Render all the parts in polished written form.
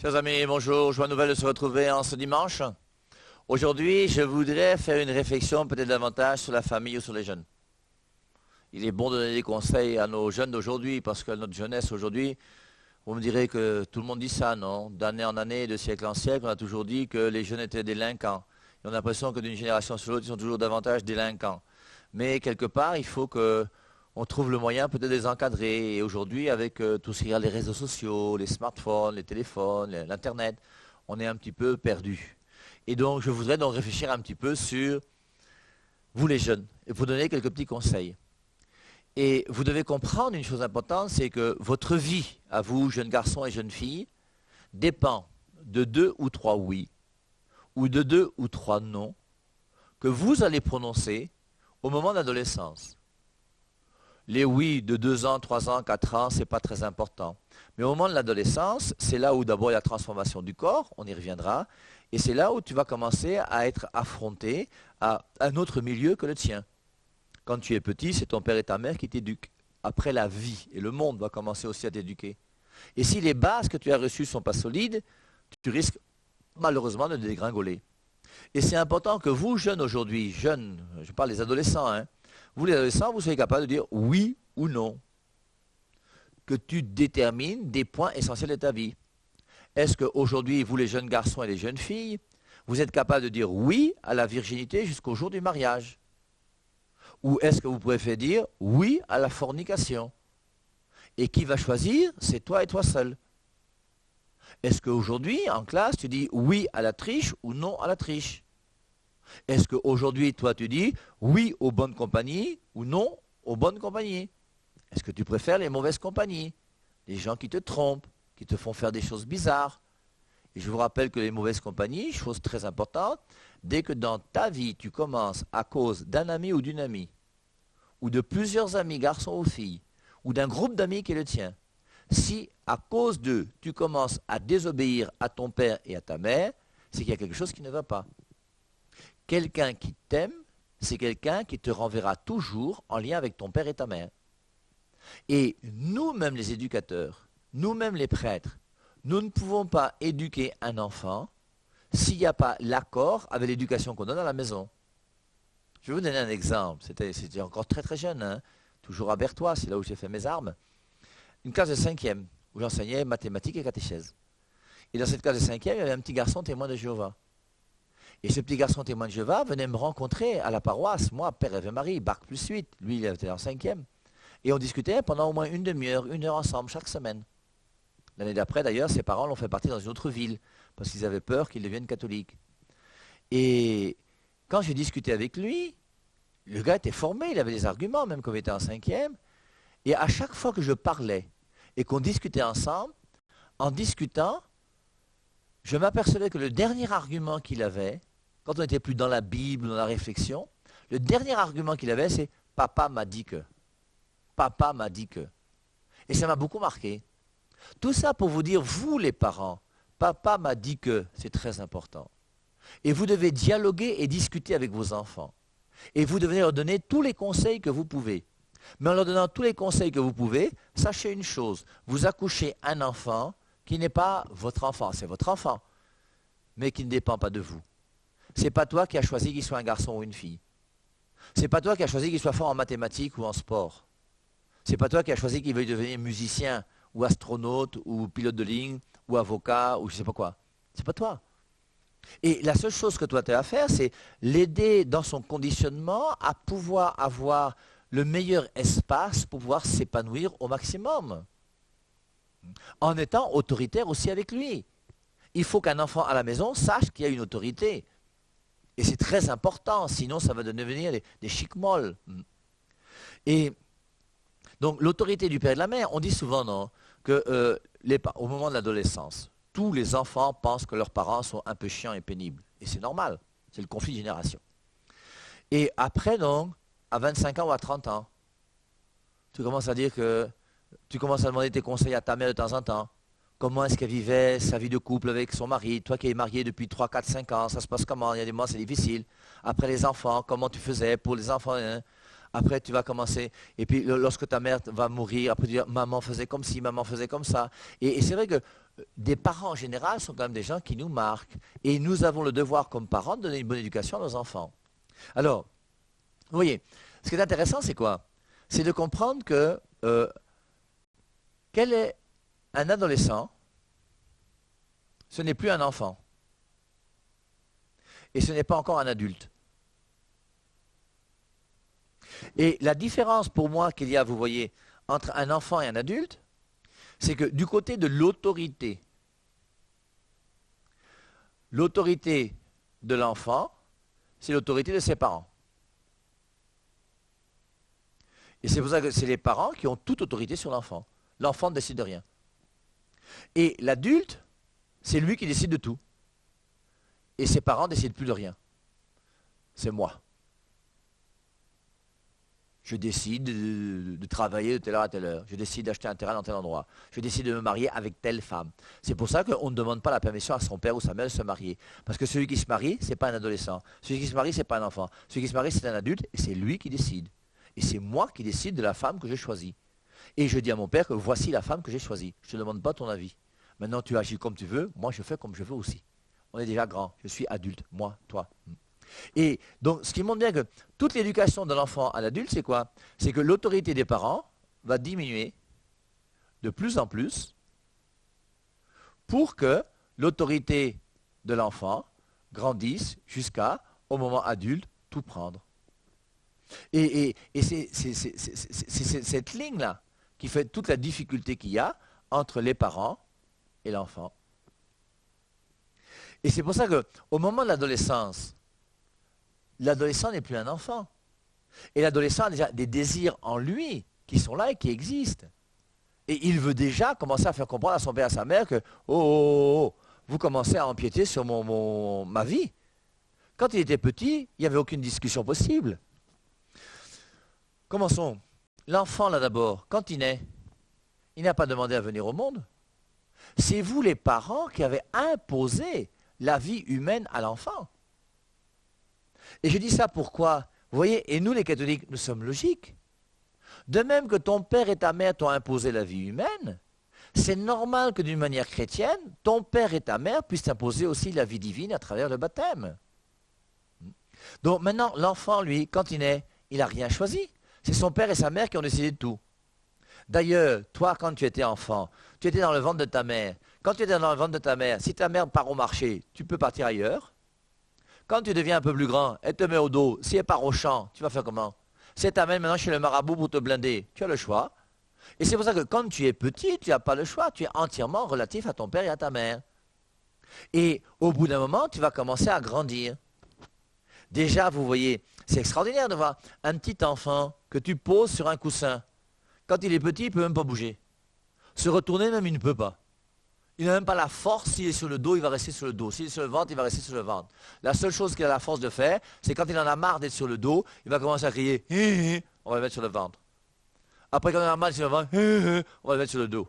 Chers amis, bonjour, joie nouvelle de se retrouver en ce dimanche. Aujourd'hui, je voudrais faire une réflexion peut-être davantage sur la famille ou sur les jeunes. Il est bon de donner des conseils à nos jeunes d'aujourd'hui parce que notre jeunesse aujourd'hui, vous me direz que tout le monde dit ça, non? D'année en année, de siècle en siècle, on a toujours dit que les jeunes étaient délinquants. Et on a l'impression que d'une génération sur l'autre, ils sont toujours davantage délinquants. Mais quelque part, il faut que on trouve le moyen peut-être de les encadrer. Et aujourd'hui, avec tout ce qu'il y a, les réseaux sociaux, les smartphones, les téléphones, l'Internet, on est un petit peu perdu. Et donc, je voudrais donc réfléchir un petit peu sur vous les jeunes et vous donner quelques petits conseils. Et vous devez comprendre une chose importante, c'est que votre vie, à vous, jeunes garçons et jeunes filles, dépend de 2 ou 3 oui, ou de 2 ou 3 non, que vous allez prononcer au moment de l'adolescence. Les oui de 2 ans, 3 ans, 4 ans, ce n'est pas très important. Mais au moment de l'adolescence, c'est là où d'abord il y a la transformation du corps, on y reviendra, et c'est là où tu vas commencer à être affronté à un autre milieu que le tien. Quand tu es petit, c'est ton père et ta mère qui t'éduquent. Après, la vie et le monde va commencer aussi à t'éduquer. Et si les bases que tu as reçues ne sont pas solides, tu risques malheureusement de dégringoler. Et c'est important que vous, jeunes aujourd'hui, jeunes, je parle des adolescents, hein, vous les adolescents, vous soyez capables de dire oui ou non. Que tu détermines des points essentiels de ta vie. Est-ce qu'aujourd'hui, vous les jeunes garçons et les jeunes filles, vous êtes capables de dire oui à la virginité jusqu'au jour du mariage? Ou est-ce que vous préférez dire oui à la fornication? Et qui va choisir? C'est toi et toi seul. Est-ce qu'aujourd'hui, en classe, tu dis oui à la triche ou non à la triche? Est-ce qu'aujourd'hui, toi, tu dis oui aux bonnes compagnies ou non aux bonnes compagnies? Est-ce que tu préfères les mauvaises compagnies? Les gens qui te trompent, qui te font faire des choses bizarres? Et je vous rappelle que les mauvaises compagnies, chose très importante, dès que dans ta vie, tu commences à cause d'un ami ou d'une amie, ou de plusieurs amis, garçons ou filles, ou d'un groupe d'amis qui est le tien, si à cause d'eux, tu commences à désobéir à ton père et à ta mère, c'est qu'il y a quelque chose qui ne va pas. Quelqu'un qui t'aime, c'est quelqu'un qui te renverra toujours en lien avec ton père et ta mère. Et nous-mêmes les éducateurs, nous-mêmes les prêtres, nous ne pouvons pas éduquer un enfant s'il n'y a pas l'accord avec l'éducation qu'on donne à la maison. Je vais vous donner un exemple. C'était encore très très jeune, hein, toujours à Berthois, c'est là où j'ai fait mes armes. Une classe de 5e, où j'enseignais mathématiques et catéchèse. Et dans cette classe de 5e, il y avait un petit garçon témoin de Jéhovah. Et ce petit garçon témoin de Jéhovah venait me rencontrer à la paroisse, moi, Père et Marie, Bac plus 8, lui il était en 5e. Et on discutait pendant au moins une demi-heure, 1 heure ensemble, chaque semaine. L'année d'après, d'ailleurs, ses parents l'ont fait partir dans une autre ville, parce qu'ils avaient peur qu'il devienne catholique. Et quand j'ai discuté avec lui, le gars était formé, il avait des arguments, même quand il était en 5e. Et à chaque fois que je parlais et qu'on discutait ensemble, en discutant, je m'apercevais que le dernier argument qu'il avait, quand on n'était plus dans la Bible, dans la réflexion, le dernier argument qu'il avait, c'est « Papa m'a dit que ». Papa m'a dit que. Et ça m'a beaucoup marqué. Tout ça pour vous dire, vous les parents, papa m'a dit que, c'est très important. Et vous devez dialoguer et discuter avec vos enfants. Et vous devez leur donner tous les conseils que vous pouvez. Mais en leur donnant tous les conseils que vous pouvez, sachez une chose, vous accouchez un enfant qui n'est pas votre enfant, c'est votre enfant, mais qui ne dépend pas de vous. Ce n'est pas toi qui as choisi qu'il soit un garçon ou une fille. Ce n'est pas toi qui as choisi qu'il soit fort en mathématiques ou en sport. Ce n'est pas toi qui as choisi qu'il veuille devenir musicien ou astronaute ou pilote de ligne ou avocat ou je ne sais pas quoi. Ce n'est pas toi. Et la seule chose que toi tu as à faire, c'est l'aider dans son conditionnement à pouvoir avoir le meilleur espace pour pouvoir s'épanouir au maximum. En étant autoritaire aussi avec lui. Il faut qu'un enfant à la maison sache qu'il y a une autorité. Et c'est très important, sinon ça va devenir des chic-molles. Et donc l'autorité du père et de la mère, on dit souvent non, que au moment de l'adolescence, tous les enfants pensent que leurs parents sont un peu chiants et pénibles. Et c'est normal, c'est le conflit de génération. Et après donc, à 25 ans ou à 30 ans, tu commences à dire que tu commences à demander tes conseils à ta mère de temps en temps. Comment est-ce qu'elle vivait sa vie de couple avec son mari? Toi qui es marié depuis 3, 4, 5 ans, ça se passe comment? Il y a des mois, c'est difficile. Après les enfants, comment tu faisais pour les enfants, hein? Après, tu vas commencer. Et puis, lorsque ta mère va mourir, après, tu vas dire, maman faisait comme ci, maman faisait comme ça. Et c'est vrai que des parents en général sont quand même des gens qui nous marquent. Et nous avons le devoir comme parents de donner une bonne éducation à nos enfants. Alors, vous voyez, ce qui est intéressant, c'est quoi? C'est de comprendre que quel est un adolescent? Ce n'est plus un enfant. Et ce n'est pas encore un adulte. Et la différence pour moi qu'il y a, vous voyez, entre un enfant et un adulte, c'est que du côté de l'autorité de l'enfant, c'est l'autorité de ses parents. Et c'est pour ça que c'est les parents qui ont toute autorité sur l'enfant. L'enfant ne décide de rien. Et l'adulte, c'est lui qui décide de tout. Et ses parents ne décident plus de rien. C'est moi. Je décide de travailler de telle heure à telle heure. Je décide d'acheter un terrain dans tel endroit. Je décide de me marier avec telle femme. C'est pour ça qu'on ne demande pas la permission à son père ou sa mère de se marier. Parce que celui qui se marie, ce n'est pas un adolescent. Celui qui se marie, ce n'est pas un enfant. Celui qui se marie, c'est un adulte et c'est lui qui décide. Et c'est moi qui décide de la femme que j'ai choisie. Et je dis à mon père que voici la femme que j'ai choisie. Je ne te demande pas ton avis. Maintenant, tu agis comme tu veux. Moi, je fais comme je veux aussi. On est déjà grand. Je suis adulte. Moi, toi. Et donc, ce qui montre bien que toute l'éducation de l'enfant à l'adulte, c'est quoi? C'est que l'autorité des parents va diminuer de plus en plus pour que l'autorité de l'enfant grandisse jusqu'à, au moment adulte, tout prendre. Et c'est cette ligne-là qui fait toute la difficulté qu'il y a entre les parents et l'enfant. Et c'est pour ça qu'au moment de l'adolescence, l'adolescent n'est plus un enfant. Et l'adolescent a déjà des désirs en lui qui sont là et qui existent. Et il veut déjà commencer à faire comprendre à son père et à sa mère que vous commencez à empiéter sur ma vie. Quand il était petit, il n'y avait aucune discussion possible. Commençons. L'enfant, là d'abord, quand il naît, il n'a pas demandé à venir au monde. C'est vous, les parents, qui avez imposé la vie humaine à l'enfant. Et je dis ça pourquoi? Vous voyez, et nous les catholiques, nous sommes logiques. De même que ton père et ta mère t'ont imposé la vie humaine, c'est normal que d'une manière chrétienne, ton père et ta mère puissent imposer aussi la vie divine à travers le baptême. Donc maintenant, l'enfant, lui, quand il naît, il n'a rien choisi. C'est son père et sa mère qui ont décidé de tout. D'ailleurs, toi, quand tu étais enfant, tu étais dans le ventre de ta mère. Quand tu étais dans le ventre de ta mère, si ta mère part au marché, tu peux partir ailleurs. Quand tu deviens un peu plus grand, elle te met au dos. Si elle part au champ, tu vas faire comment? Si elle t'amène maintenant chez le marabout pour te blinder, tu as le choix. Et c'est pour ça que quand tu es petit, tu n'as pas le choix. Tu es entièrement relatif à ton père et à ta mère. Et au bout d'un moment, tu vas commencer à grandir. Déjà, vous voyez, c'est extraordinaire de voir un petit enfant que tu poses sur un coussin. Quand il est petit, il ne peut même pas bouger. Se retourner, même, il ne peut pas. Il n'a même pas la force, s'il est sur le dos, il va rester sur le dos. S'il est sur le ventre, il va rester sur le ventre. La seule chose qu'il a la force de faire, c'est quand il en a marre d'être sur le dos, il va commencer à crier « Hé, hé », on va le mettre sur le ventre. Après, quand il en a marre sur le ventre, « Hé, hé », on va le mettre sur le dos.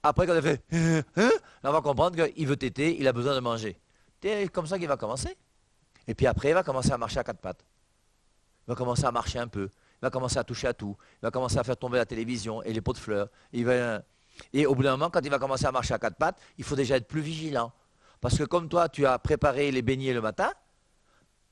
Après, quand il fait « Hé, hé », là, on va comprendre qu'il veut téter, il a besoin de manger. C'est comme ça qu'il va commencer. Et puis après, il va commencer à marcher à quatre pattes. Il va commencer à marcher un peu. Il va commencer à toucher à tout. Il va commencer à faire tomber la télévision et les pots de fleurs. Et au bout d'un moment, quand il va commencer à marcher à quatre pattes, il faut déjà être plus vigilant. Parce que comme toi, tu as préparé les beignets le matin,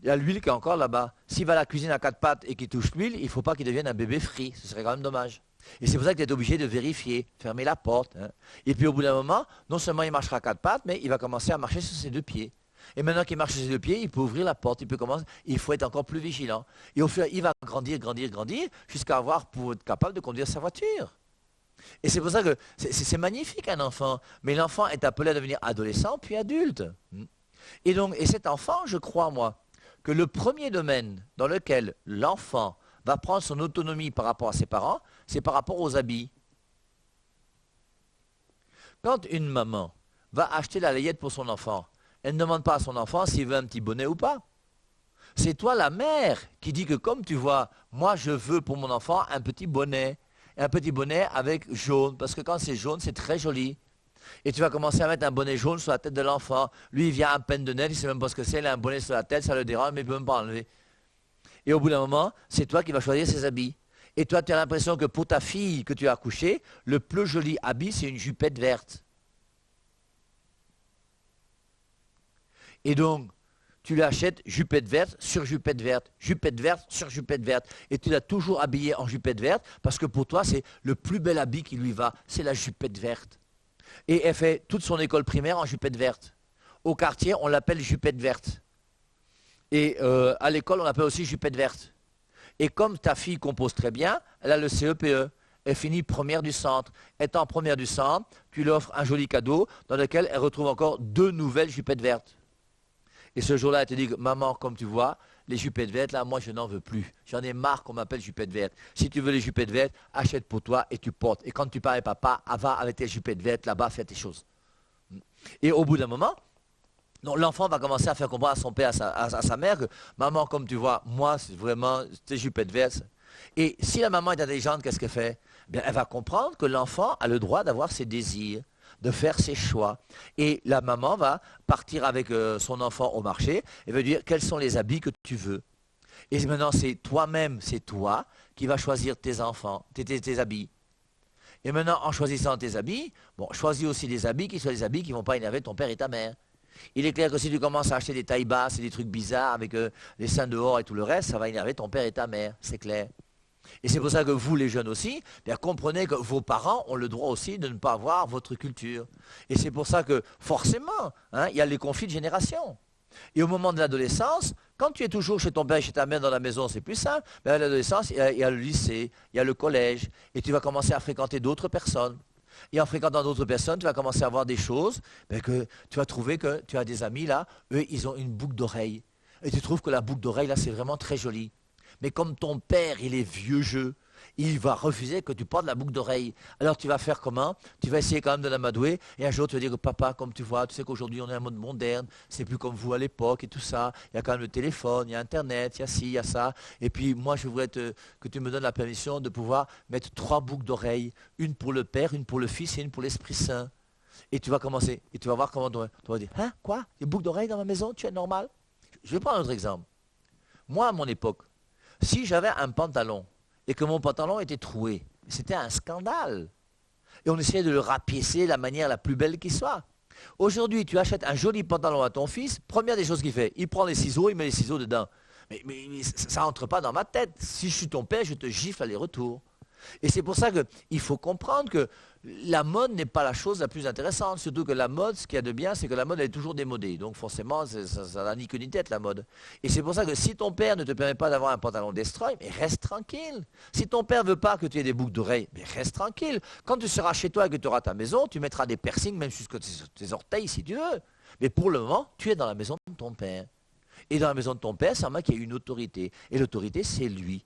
il y a l'huile qui est encore là-bas. S'il va à la cuisine à quatre pattes et qu'il touche l'huile, il ne faut pas qu'il devienne un bébé frit. Ce serait quand même dommage. Et c'est pour ça que tu es obligé de vérifier, fermer la porte. Hein. Et puis au bout d'un moment, non seulement il marchera à quatre pattes, mais il va commencer à marcher sur ses deux pieds. Et maintenant qu'il marche sur ses deux pieds, il peut ouvrir la porte, il peut commencer. Il faut être encore plus vigilant. Et au fur et à mesure, il va grandir, jusqu'à pour être capable de conduire sa voiture. Et c'est pour ça que c'est magnifique un enfant. Mais l'enfant est appelé à devenir adolescent puis adulte. Et cet enfant, je crois moi, que le premier domaine dans lequel l'enfant va prendre son autonomie par rapport à ses parents, c'est par rapport aux habits. Quand une maman va acheter la layette pour son enfant, elle ne demande pas à son enfant s'il veut un petit bonnet ou pas. C'est toi la mère qui dit que comme tu vois, moi je veux pour mon enfant un petit bonnet. Un petit bonnet avec jaune, parce que quand c'est jaune, c'est très joli. Et tu vas commencer à mettre un bonnet jaune sur la tête de l'enfant. Lui, il vient à peine de naître, il ne sait même pas ce que c'est, il a un bonnet sur la tête, ça le dérange, mais il ne peut même pas enlever. Et au bout d'un moment, c'est toi qui vas choisir ses habits. Et toi, tu as l'impression que pour ta fille que tu as accouchée, le plus joli habit, c'est une jupette verte. Et donc, tu lui achètes jupette verte sur jupette verte sur jupette verte. Et tu l'as toujours habillé en jupette verte parce que pour toi, c'est le plus bel habit qui lui va, c'est la jupette verte. Et elle fait toute son école primaire en jupette verte. Au quartier, on l'appelle jupette verte. Et à l'école, on l'appelle aussi jupette verte. Et comme ta fille compose très bien, elle a le CEPE. Elle finit première du centre. Étant première du centre, tu lui offres un joli cadeau dans lequel elle retrouve encore 2 nouvelles jupettes vertes. Et ce jour-là, elle te dit, maman, comme tu vois, les jupettes vertes, là, moi, je n'en veux plus. J'en ai marre qu'on m'appelle jupette verte. Si tu veux les jupettes vertes, achète pour toi et tu portes. Et quand tu pars avec papa, va avec tes jupettes vertes là-bas, fais tes choses. Et au bout d'un moment, l'enfant va commencer à faire comprendre à son père, à sa mère, que maman, comme tu vois, moi, c'est vraiment tes jupettes vertes. Et si la maman est intelligente, qu'est-ce qu'elle fait? Bien, elle va comprendre que l'enfant a le droit d'avoir ses désirs, de faire ses choix. Et la maman va partir avec son enfant au marché et va lui dire quels sont les habits que tu veux. Et maintenant, c'est toi-même, c'est toi qui vas choisir tes enfants, tes habits. Et maintenant, en choisissant tes habits, choisis aussi des habits qui soient des habits qui ne vont pas énerver ton père et ta mère. Il est clair que si tu commences à acheter des tailles basses et des trucs bizarres avec les seins dehors et tout le reste, ça va énerver ton père et ta mère, c'est clair. Et c'est pour ça que vous, les jeunes aussi, bien, comprenez que vos parents ont le droit aussi de ne pas avoir votre culture. Et c'est pour ça que, forcément, il y a les conflits de génération. Et au moment de l'adolescence, quand tu es toujours chez ton père et chez ta mère dans la maison, c'est plus simple. Mais à l'adolescence, il y a le lycée, il y a le collège, et tu vas commencer à fréquenter d'autres personnes. Et en fréquentant d'autres personnes, tu vas commencer à voir des choses, que tu vas trouver que tu as des amis là, eux, ils ont une boucle d'oreille. Et tu trouves que la boucle d'oreille là, c'est vraiment très joli. Mais comme ton père, il est vieux jeu, il va refuser que tu portes la boucle d'oreille. Alors tu vas faire comment? Tu vas essayer quand même de l'amadouer. Et un jour, tu vas dire, papa, comme tu vois, tu sais qu'aujourd'hui, on est un monde moderne. C'est plus comme vous à l'époque et tout ça. Il y a quand même le téléphone, il y a Internet, il y a ci, il y a ça. Et puis moi, je voudrais que tu me donnes la permission de pouvoir mettre 3 boucles d'oreilles. Une pour le Père, une pour le Fils et une pour l'Esprit Saint. Et tu vas commencer. Et tu vas voir comment tu vas dire, hein, quoi? Des boucles d'oreilles dans ma maison? Tu es normal? Je vais prendre un autre exemple. Moi, à mon époque, si j'avais un pantalon et que mon pantalon était troué, c'était un scandale. Et on essayait de le rapiécer de la manière la plus belle qui soit. Aujourd'hui, tu achètes un joli pantalon à ton fils, première des choses qu'il fait, il prend les ciseaux, il met les ciseaux dedans. Mais ça rentre pas dans ma tête. Si je suis ton père, je te gifle aller-retour. Et c'est pour ça qu'il faut comprendre que la mode n'est pas la chose la plus intéressante. Surtout que la mode, ce qu'il y a de bien, c'est que la mode elle est toujours démodée. Donc forcément, ça n'a ni queue ni tête la mode. Et c'est pour ça que si ton père ne te permet pas d'avoir un pantalon destroy, mais reste tranquille. Si ton père ne veut pas que tu aies des boucles d'oreilles, mais reste tranquille. Quand tu seras chez toi et que tu auras ta maison, tu mettras des piercings même jusqu'à tes orteils si tu veux. Mais pour le moment, tu es dans la maison de ton père. Et dans la maison de ton père, c'est un mec qui a une autorité. Et l'autorité, c'est lui.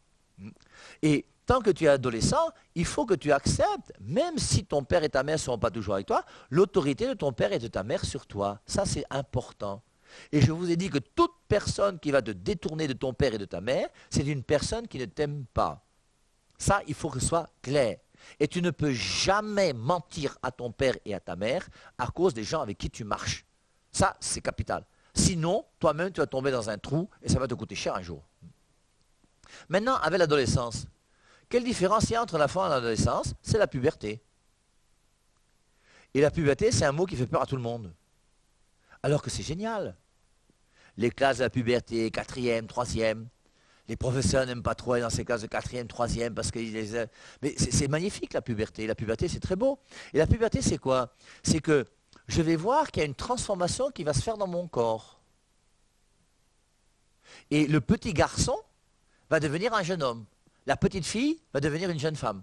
Et tant que tu es adolescent, il faut que tu acceptes, même si ton père et ta mère ne sont pas toujours avec toi, l'autorité de ton père et de ta mère sur toi. Ça, c'est important. Et je vous ai dit que toute personne qui va te détourner de ton père et de ta mère, c'est une personne qui ne t'aime pas. Ça, il faut que ce soit clair. Et tu ne peux jamais mentir à ton père et à ta mère à cause des gens avec qui tu marches. Ça, c'est capital. Sinon, toi-même, tu vas tomber dans un trou et ça va te coûter cher un jour. Maintenant, avec l'adolescence, quelle différence il y a entre l'enfant et l'adolescence? C'est la puberté. Et la puberté, c'est un mot qui fait peur à tout le monde. Alors que c'est génial. Les classes de la puberté, 4e, 3e, les professeurs n'aiment pas trop aller dans ces classes de 4e, 3e parce qu'ils les... Mais c'est magnifique la puberté. La puberté, c'est très beau. Et la puberté, c'est quoi? C'est que je vais voir qu'il y a une transformation qui va se faire dans mon corps. Et le petit garçon va devenir un jeune homme. La petite fille va devenir une jeune femme.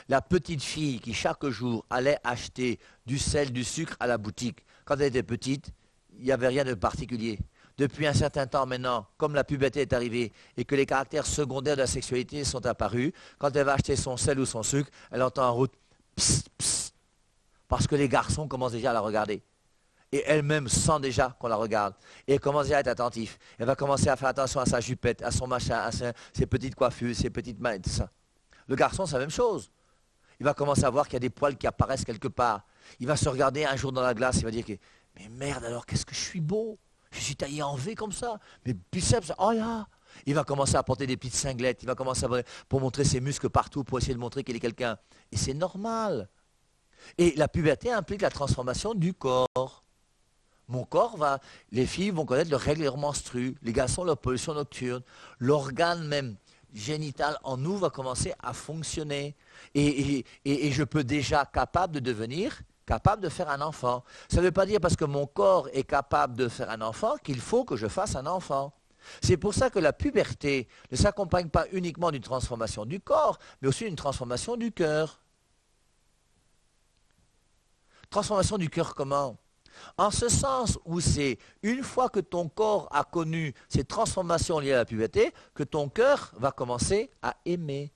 La petite fille qui chaque jour allait acheter du sel, du sucre à la boutique, quand elle était petite, il n'y avait rien de particulier. Depuis un certain temps maintenant, comme la puberté est arrivée et que les caractères secondaires de la sexualité sont apparus, quand elle va acheter son sel ou son sucre, elle entend en route psst, psst, parce que les garçons commencent déjà à la regarder. Et elle-même sent déjà qu'on la regarde. Et elle commence déjà à être attentive. Elle va commencer à faire attention à sa jupette, à son machin, à ses petites coiffures, ses petites mains et tout ça. Le garçon, c'est la même chose. Il va commencer à voir qu'il y a des poils qui apparaissent quelque part. Il va se regarder un jour dans la glace, il va dire que, mais merde alors, qu'est-ce que je suis beau. Je suis taillé en V comme ça. Mes biceps, oh là. Il va commencer à porter des petites cinglettes. Il va commencer pour montrer ses muscles partout, pour essayer de montrer qu'il est quelqu'un. Et c'est normal. Et la puberté implique la transformation du corps. Mon corps va, les filles vont connaître leurs règles et leurs menstrues, les garçons leur pollution nocturne, l'organe même génital en nous va commencer à fonctionner. Et je peux déjà capable de devenir capable de faire un enfant. Ça ne veut pas dire parce que mon corps est capable de faire un enfant qu'il faut que je fasse un enfant. C'est pour ça que la puberté ne s'accompagne pas uniquement d'une transformation du corps, mais aussi d'une transformation du cœur. Transformation du cœur comment? En ce sens où c'est une fois que ton corps a connu ces transformations liées à la puberté, que ton cœur va commencer à aimer.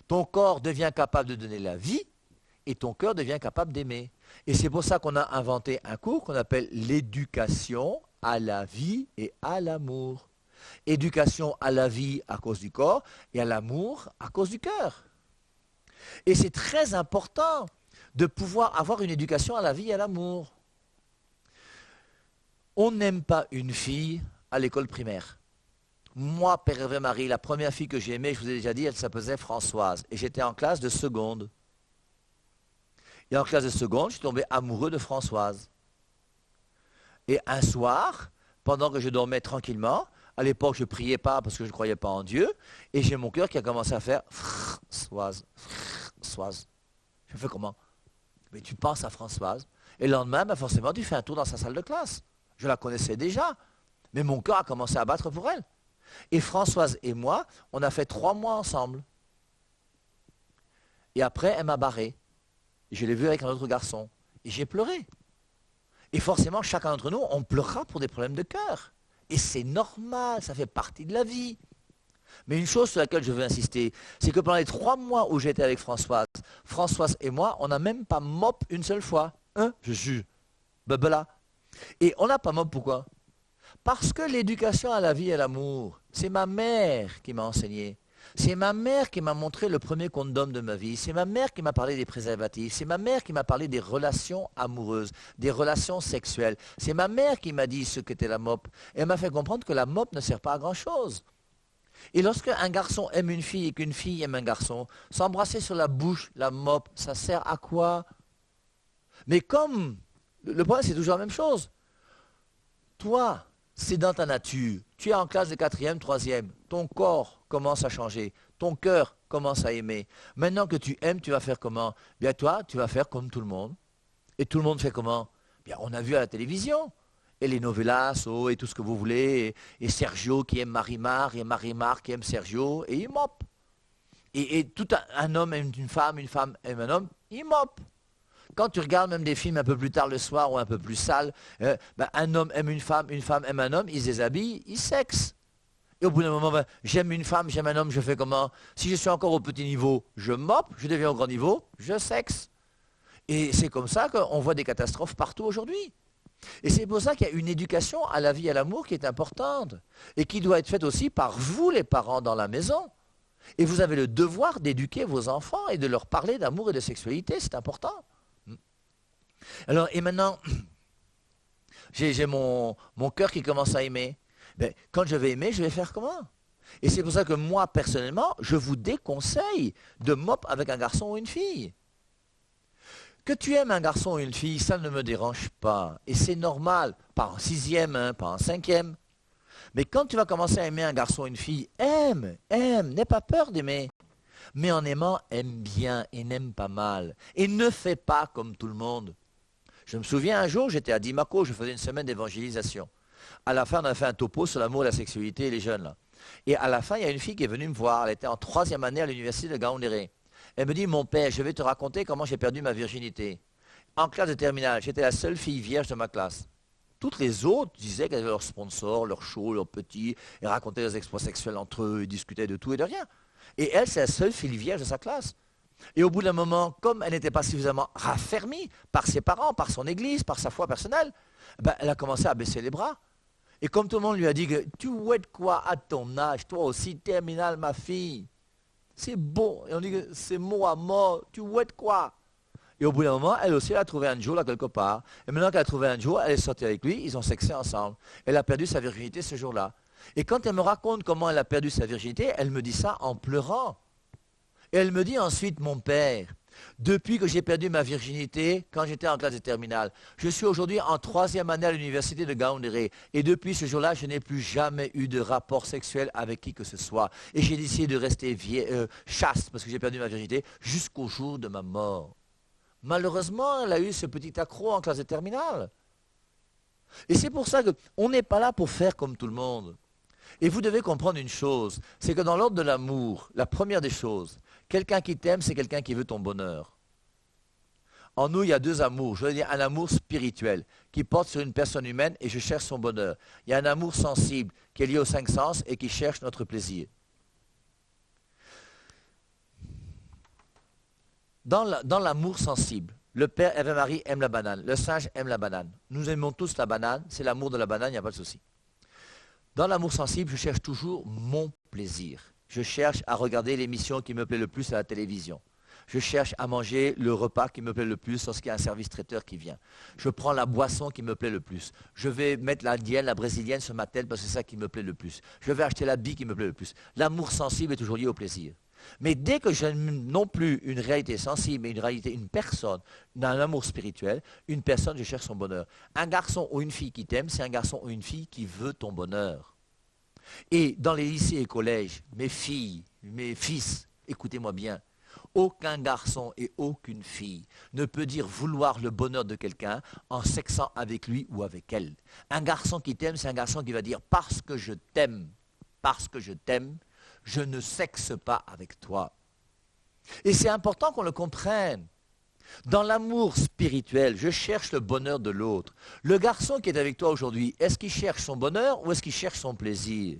Ton corps devient capable de donner la vie et ton cœur devient capable d'aimer. Et c'est pour ça qu'on a inventé un cours qu'on appelle l'éducation à la vie et à l'amour. Éducation à la vie à cause du corps et à l'amour à cause du cœur. Et c'est très important de pouvoir avoir une éducation à la vie et à l'amour. On n'aime pas une fille à l'école primaire. Moi, Père Hervé Marie, la première fille que j'ai aimée, je vous ai déjà dit, elle s'appelait Françoise. Et j'étais en classe de seconde. Et en classe de seconde, je suis tombé amoureux de Françoise. Et un soir, pendant que je dormais tranquillement, à l'époque, je ne priais pas parce que je ne croyais pas en Dieu, et j'ai mon cœur qui a commencé à faire Françoise, Françoise. Je fais comment? Mais tu penses à Françoise, et le lendemain, ben forcément, tu fais un tour dans sa salle de classe. Je la connaissais déjà, mais mon cœur a commencé à battre pour elle. Et Françoise et moi, on a fait 3 mois ensemble. Et après, elle m'a barré. Je l'ai vue avec un autre garçon. Et j'ai pleuré. Et forcément, chacun d'entre nous, on pleurera pour des problèmes de cœur. Et c'est normal, ça fait partie de la vie. Mais une chose sur laquelle je veux insister, c'est que pendant les 3 mois où j'étais avec Françoise, Françoise et moi, on n'a même pas mop une seule fois. Je suis bebela. Et on n'a pas mop pourquoi? Parce que l'éducation à la vie et à l'amour, c'est ma mère qui m'a enseigné. C'est ma mère qui m'a montré le premier condom de ma vie. C'est ma mère qui m'a parlé des préservatifs. C'est ma mère qui m'a parlé des relations amoureuses, des relations sexuelles. C'est ma mère qui m'a dit ce qu'était la mop. Et elle m'a fait comprendre que la mop ne sert pas à grand-chose. Et lorsque un garçon aime une fille et qu'une fille aime un garçon, s'embrasser sur la bouche, la mop, ça sert à quoi? Mais comme, le problème c'est toujours la même chose. Toi, c'est dans ta nature. Tu es en classe de 4e, 3e. Ton corps commence à changer. Ton cœur commence à aimer. Maintenant que tu aimes, tu vas faire comment? Bien toi, tu vas faire comme tout le monde. Et tout le monde fait comment? Bien, on a vu à la télévision. Et les novelas, et tout ce que vous voulez. Et Sergio qui aime Marimar, et Marimar qui aime Sergio. Et il mop. Et tout un homme aime une femme aime un homme, il mop. Quand tu regardes même des films un peu plus tard le soir ou un peu plus sales, un homme aime une femme aime un homme, ils se déshabillent, ils sexent. Et au bout d'un moment, j'aime une femme, j'aime un homme, je fais comment? Si je suis encore au petit niveau, je mope, je deviens au grand niveau, je sexe. Et c'est comme ça qu'on voit des catastrophes partout aujourd'hui. Et c'est pour ça qu'il y a une éducation à la vie et à l'amour qui est importante et qui doit être faite aussi par vous les parents dans la maison. Et vous avez le devoir d'éduquer vos enfants et de leur parler d'amour et de sexualité, c'est important. Alors, et maintenant, j'ai mon cœur qui commence à aimer. Ben, quand je vais aimer, je vais faire comment? Et c'est pour ça que moi, personnellement, je vous déconseille de mop avec un garçon ou une fille. Que tu aimes un garçon ou une fille, ça ne me dérange pas. Et c'est normal, pas en 6e, pas en 5e. Mais quand tu vas commencer à aimer un garçon ou une fille, aime, n'aie pas peur d'aimer. Mais en aimant, aime bien et n'aime pas mal. Et ne fais pas comme tout le monde. Je me souviens un jour, j'étais à Dimako, je faisais une semaine d'évangélisation. À la fin, on a fait un topo sur l'amour et la sexualité et les jeunes. Là. Et à la fin, il y a une fille qui est venue me voir. Elle était en 3e année à l'université de Gaoundéré. Elle me dit, mon père, je vais te raconter comment j'ai perdu ma virginité. En classe de terminale, j'étais la seule fille vierge de ma classe. Toutes les autres disaient qu'elles avaient leurs sponsors, leurs shows, leurs petits, et racontaient leurs exploits sexuels entre eux, ils discutaient de tout et de rien. Et elle, c'est la seule fille vierge de sa classe. Et au bout d'un moment, comme elle n'était pas suffisamment raffermie par ses parents, par son église, par sa foi personnelle, elle a commencé à baisser les bras. Et comme tout le monde lui a dit que tu ouaites quoi à ton âge, toi aussi, terminale, ma fille. C'est beau. Et on dit que c'est mot à mot, tu ouaites quoi? Et au bout d'un moment, elle aussi, elle a trouvé un Joe là quelque part. Et maintenant qu'elle a trouvé un Joe, elle est sortie avec lui, ils ont sexé ensemble. Elle a perdu sa virginité ce jour-là. Et quand elle me raconte comment elle a perdu sa virginité, elle me dit ça en pleurant. Et elle me dit ensuite, mon père, Depuis que j'ai perdu ma virginité, quand j'étais en classe de terminale, je suis aujourd'hui en 3e année à l'université de Gaoundéré. Et depuis ce jour-là, je n'ai plus jamais eu de rapport sexuel avec qui que ce soit. Et j'ai décidé de rester chaste, parce que j'ai perdu ma virginité, jusqu'au jour de ma mort. Malheureusement, elle a eu ce petit accroc en classe de terminale. Et c'est pour ça qu'on n'est pas là pour faire comme tout le monde. Et vous devez comprendre une chose, c'est que dans l'ordre de l'amour, la première des choses, quelqu'un qui t'aime, c'est quelqu'un qui veut ton bonheur. En nous, il y a 2 amours. Je veux dire un amour spirituel qui porte sur une personne humaine et je cherche son bonheur. Il y a un amour sensible qui est lié aux 5 sens et qui cherche notre plaisir. Dans l'amour sensible, le père Eve Marie aime la banane, le singe aime la banane. Nous aimons tous la banane, c'est l'amour de la banane, il n'y a pas de souci. Dans l'amour sensible, je cherche toujours mon plaisir. Je cherche à regarder l'émission qui me plaît le plus à la télévision. Je cherche à manger le repas qui me plaît le plus lorsqu'il y a un service traiteur qui vient. Je prends la boisson qui me plaît le plus. Je vais mettre l'indienne, la brésilienne sur ma tête parce que c'est ça qui me plaît le plus. Je vais acheter l'habit qui me plaît le plus. L'amour sensible est toujours lié au plaisir. Mais dès que je n'ai non plus une réalité sensible, mais une réalité, une personne, un amour spirituel, une personne, je cherche son bonheur. Un garçon ou une fille qui t'aime, c'est un garçon ou une fille qui veut ton bonheur. Et dans les lycées et collèges, mes filles, mes fils, écoutez-moi bien, aucun garçon et aucune fille ne peut dire vouloir le bonheur de quelqu'un en sexant avec lui ou avec elle. Un garçon qui t'aime, c'est un garçon qui va dire parce que je t'aime, je ne sexe pas avec toi. Et c'est important qu'on le comprenne. Dans l'amour spirituel, je cherche le bonheur de l'autre. Le garçon qui est avec toi aujourd'hui, est-ce qu'il cherche son bonheur ou est-ce qu'il cherche son plaisir?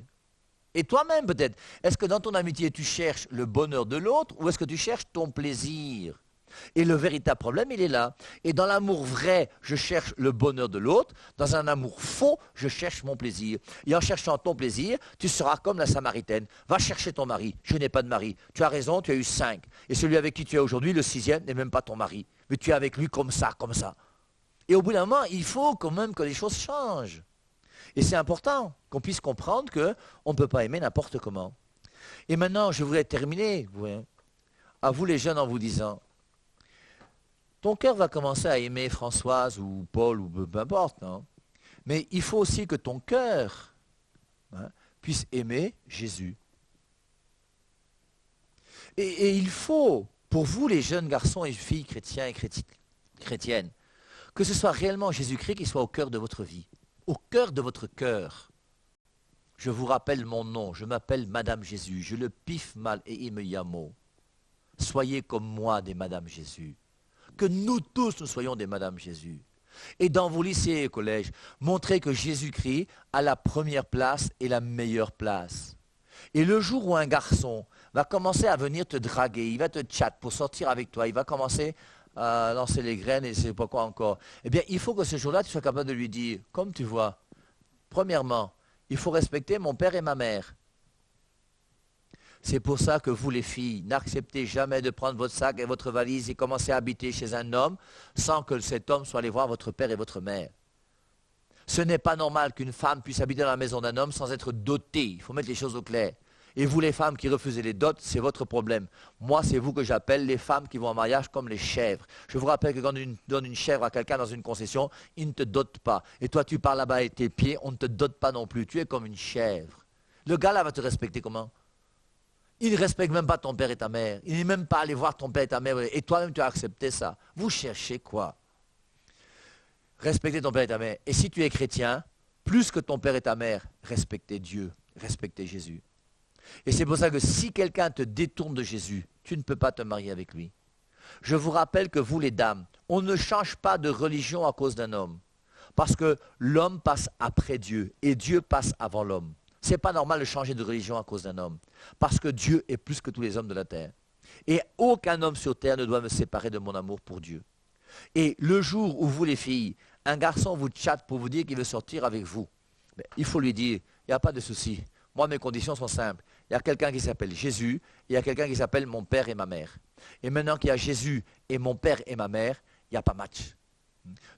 Et toi-même peut-être, est-ce que dans ton amitié tu cherches le bonheur de l'autre ou est-ce que tu cherches ton plaisir? Et le véritable problème, il est là. Et dans l'amour vrai, je cherche le bonheur de l'autre. Dans un amour faux, je cherche mon plaisir. Et en cherchant ton plaisir, tu seras comme la Samaritaine. Va chercher ton mari. Je n'ai pas de mari. Tu as raison, tu as eu 5. Et celui avec qui tu es aujourd'hui, le 6e, n'est même pas ton mari. Mais tu es avec lui comme ça, comme ça. Et au bout d'un moment, il faut quand même que les choses changent. Et c'est important qu'on puisse comprendre qu'on ne peut pas aimer n'importe comment. Et maintenant, je voudrais terminer, à vous les jeunes, en vous disant, ton cœur va commencer à aimer Françoise ou Paul ou peu importe. Non? Mais il faut aussi que ton cœur puisse aimer Jésus. Et il faut, pour vous les jeunes garçons et filles chrétiens et chrétiennes, que ce soit réellement Jésus-Christ qui soit au cœur de votre vie, au cœur de votre cœur. Je vous rappelle mon nom, je m'appelle Madame Jésus, je le piffe mal et il me yamo. Soyez comme moi des Madame Jésus. Que nous tous, nous soyons des Madame Jésus. Et dans vos lycées et collèges, montrez que Jésus-Christ a la première place et la meilleure place. Et le jour où un garçon va commencer à venir te draguer, il va te chatter pour sortir avec toi, il va commencer à lancer les graines et je ne sais pas quoi encore, eh bien, il faut que ce jour-là, tu sois capable de lui dire, comme tu vois, premièrement, il faut respecter mon père et ma mère. C'est pour ça que vous, les filles, n'acceptez jamais de prendre votre sac et votre valise et commencer à habiter chez un homme sans que cet homme soit allé voir votre père et votre mère. Ce n'est pas normal qu'une femme puisse habiter dans la maison d'un homme sans être dotée. Il faut mettre les choses au clair. Et vous, les femmes qui refusez les dots, c'est votre problème. Moi, c'est vous que j'appelle les femmes qui vont en mariage comme les chèvres. Je vous rappelle que quand on donne une chèvre à quelqu'un dans une concession, il ne te dote pas. Et toi, tu pars là-bas avec tes pieds, on ne te dote pas non plus. Tu es comme une chèvre. Le gars là va te respecter comment? Il ne respecte même pas ton père et ta mère. Il n'est même pas allé voir ton père et ta mère. Et toi-même, tu as accepté ça. Vous cherchez quoi? Respectez ton père et ta mère. Et si tu es chrétien, plus que ton père et ta mère, respectez Dieu, respectez Jésus. Et c'est pour ça que si quelqu'un te détourne de Jésus, tu ne peux pas te marier avec lui. Je vous rappelle que vous, les dames, on ne change pas de religion à cause d'un homme. Parce que l'homme passe après Dieu et Dieu passe avant l'homme. Ce n'est pas normal de changer de religion à cause d'un homme. Parce que Dieu est plus que tous les hommes de la terre. Et aucun homme sur terre ne doit me séparer de mon amour pour Dieu. Et le jour où vous, les filles, un garçon vous chatte pour vous dire qu'il veut sortir avec vous, il faut lui dire, il n'y a pas de souci. Moi, mes conditions sont simples. Il y a quelqu'un qui s'appelle Jésus, et il y a quelqu'un qui s'appelle mon père et ma mère. Et maintenant qu'il y a Jésus et mon père et ma mère, il n'y a pas match.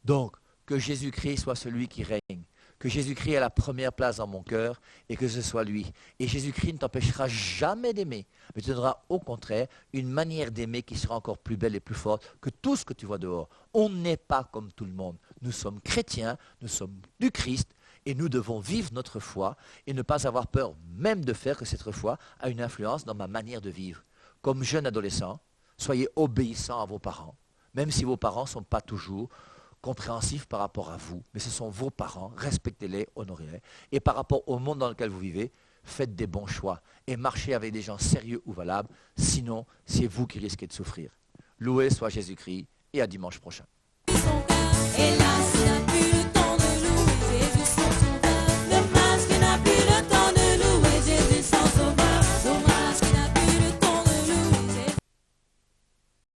Donc, que Jésus-Christ soit celui qui règne, que Jésus-Christ ait la première place dans mon cœur et que ce soit lui. Et Jésus-Christ ne t'empêchera jamais d'aimer, mais te donnera au contraire une manière d'aimer qui sera encore plus belle et plus forte que tout ce que tu vois dehors. On n'est pas comme tout le monde. Nous sommes chrétiens, nous sommes du Christ et nous devons vivre notre foi et ne pas avoir peur même de faire que cette foi a une influence dans ma manière de vivre. Comme jeune adolescent, soyez obéissants à vos parents, même si vos parents ne sont pas toujours compréhensifs par rapport à vous, mais ce sont vos parents, respectez-les, honorez-les. Et par rapport au monde dans lequel vous vivez, faites des bons choix et marchez avec des gens sérieux ou valables, sinon c'est vous qui risquez de souffrir. Loué soit Jésus-Christ et à dimanche prochain.